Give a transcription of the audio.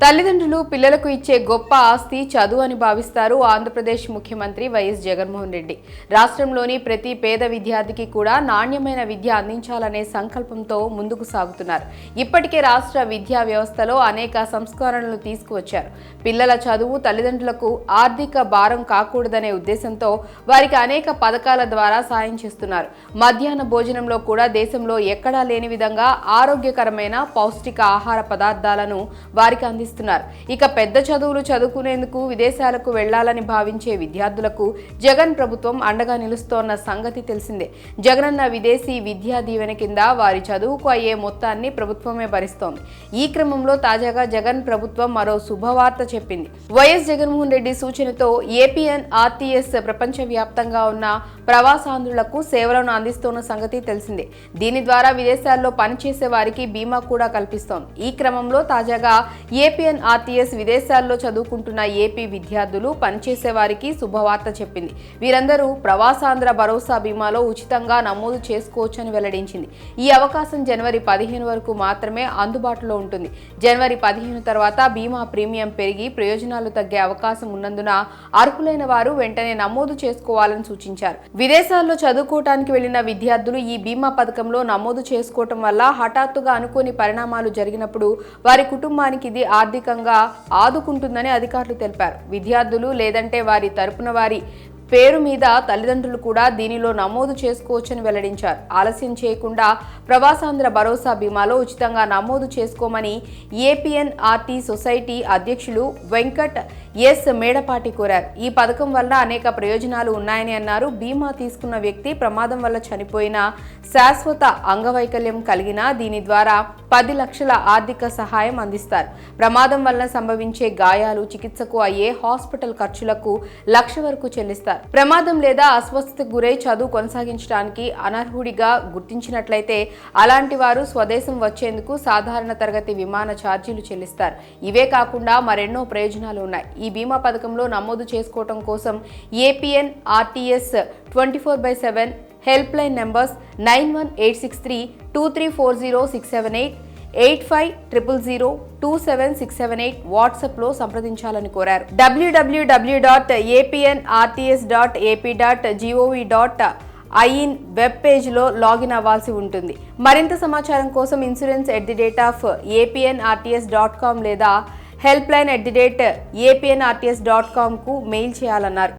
తల్లిదండ్రులు పిల్లలకు ఇచ్చే గొప్ప ఆస్తి చదువు అని భావిస్తారు ఆంధ్రప్రదేశ్ ముఖ్యమంత్రి వైఎస్ జగన్మోహన్ రెడ్డి. రాష్ట్రంలోని ప్రతి పేద విద్యార్థికి కూడా నాణ్యమైన విద్య అందించాలనే సంకల్పంతో ముందుకు సాగుతున్నారు. ఇప్పటికే రాష్ట్ర విద్యా వ్యవస్థలో అనేక సంస్కరణలు తీసుకువచ్చారు. పిల్లల చదువు తల్లిదండ్రులకు ఆర్థిక భారం కాకూడదనే ఉద్దేశంతో వారికి అనేక పథకాల ద్వారా సాయం చేస్తున్నారు. మధ్యాహ్న భోజనంలో కూడా దేశంలో ఎక్కడా లేని విధంగా ఆరోగ్యకరమైన పౌష్టిక ఆహార పదార్థాలను వారికి అందిస్తున్నారు. ఇక పెద్ద చదువులు చదువుకునేందుకు విదేశాలకు వెళ్లాలని భావించే విద్యార్థులకు జగన్ ప్రభుత్వం అండగా నిలుస్తోన్న సంగతి తెలిసిందే. జగనన్న విదేశీ విద్యా దీవెన కింద వారి చదువుకు అయ్యే మొత్తాన్ని ప్రభుత్వమే భరిస్తోంది. ఈ క్రమంలో తాజాగా జగన్ ప్రభుత్వం మరో శుభవార్త చెప్పింది. వైఎస్ జగన్మోహన్ రెడ్డి సూచనతో ఏపీఎన్ఆర్టీఎస్ ప్రపంచవ్యాప్తంగా ఉన్న ప్రవాసాంధ్రులకు సేవలను అందిస్తున్న సంగతి తెలిసిందే. దీని ద్వారా విదేశాల్లో పనిచేసే వారికి బీమా కూడా కల్పిస్తోంది. ఈ క్రమంలో తాజాగా ఏపీఎన్ఆర్టీఎస్ విదేశాల్లో చదువుకుంటున్న ఏపీ విద్యార్థులు పనిచేసే వారికి శుభవార్త చెప్పింది. వీరందరూ ప్రవాసాంధ్ర భరోసా బీమాలో ఉచితంగా నమోదు చేసుకోవచ్చని వెల్లడించింది. ఈ అవకాశం జనవరి 15 వరకు మాత్రమే అందుబాటులో ఉంటుంది. జనవరి 15 తర్వాత బీమా ప్రీమియం పెరిగి ప్రయోజనాలు తగ్గే అవకాశం ఉన్నందున అర్హులైన వారు వెంటనే నమోదు చేసుకోవాలని సూచించారు. విదేశాల్లో చదువుకోవటానికి వెళ్లిన విద్యార్థులు ఈ బీమా పథకంలో నమోదు చేసుకోవటం వల్ల హఠాత్తుగా అనుకోని పరిణామాలు జరిగినప్పుడు వారి కుటుంబానికి ఇది ఆర్థికంగా ఆదుకుంటుందని అధికారులు తెలిపారు. విద్యార్థులు లేదంటే వారి తరపున వారి పేరు మీద తల్లిదండ్రులు కూడా దీనిలో నమోదు చేసుకోవచ్చని వెల్లడించారు. ఆలస్యం చేయకుండా ప్రవాసాంధ్ర భరోసా బీమాలో ఉచితంగా నమోదు చేసుకోమని ఏపీఎన్ఆర్టీ సొసైటీ అధ్యక్షులు వెంకట్ ఎస్ మేడపాటి కోరారు. ఈ పథకం వల్ల అనేక ప్రయోజనాలు ఉన్నాయని అన్నారు. బీమా తీసుకున్న వ్యక్తి ప్రమాదం వల్ల చనిపోయినా, శాశ్వత అంగవైకల్యం కలిగినా దీని ద్వారా 10 లక్షల ఆర్థిక సహాయం అందిస్తారు. ప్రమాదం వల్ల సంభవించే గాయాలు, చికిత్సకు అయ్యే హాస్పిటల్ ఖర్చులకు 1 లక్ష వరకు చెల్లిస్తారు. ప్రమాదం లేదా అస్వస్థతకు గురై చదువు కొనసాగించడానికి అనర్హుడిగా గుర్తించినట్లయితే అలాంటి వారు స్వదేశం వచ్చేందుకు సాధారణ తరగతి విమాన ఛార్జీలు చెల్లిస్తారు. ఇవే కాకుండా మరెన్నో ప్రయోజనాలు ఉన్నాయి. ఈ బీమా పథకంలో నమోదు చేసుకోవడం కోసం ఏపీఎన్ఆర్టీఎస్ 24/7 హెల్ప్ లైన్ నెంబర్స్ 91863 2340678 8500027678 వాట్సాప్లో సంప్రదించాలని కోరారు. www.apnrts.ap.gov.in వెబ్ పేజ్లో లాగిన్ అవ్వాల్సి ఉంటుంది. మరింత సమాచారం కోసం insurance@apnrts.com లేదా helpline@apnrts.com కు మెయిల్ చేయాలన్నారు.